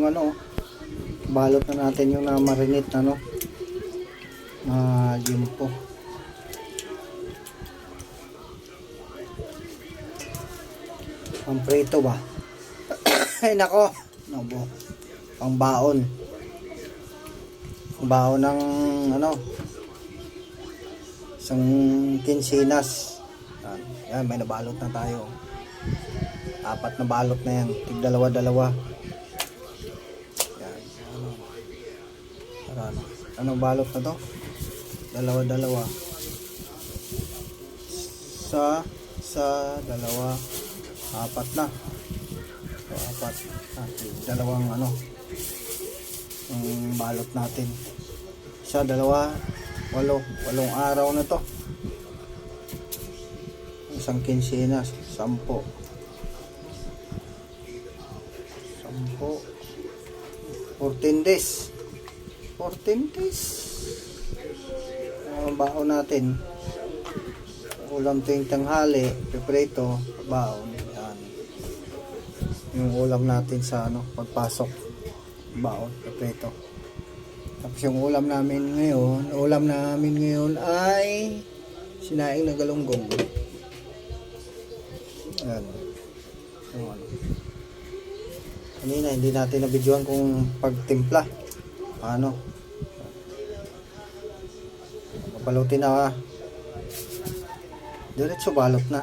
ano, balot na natin yung na-marinate na, no, na limpo. Ang prito ba? Ay nako, no, pang baon. Ang baon ng ano, isang kinsinas. Yan, may nabalot na tayo. 4 na balot na yan, tig dalawa-dalawa. Yan, ano, anong balot na to? Dalawa-dalawa. Sa dalawa, 4 na. So, 4. Dalawang ano, yung balot natin. Isa, dalawa, 8 araw na to. Isang kinsinas, 10. 14 days. 14 days. Ang baon natin. Ulam tuwing tanghali, piprito, baon. Yan. Yung ulam natin sa ano, pagpasok. Baon, piprito. Tapos yung ulam namin ngayon ay sinaing na galunggong. Yan. So, ano. Kanina hindi natin nabidyohan kung pagtimpla. Ano? Papalutin na. Diretso balot na.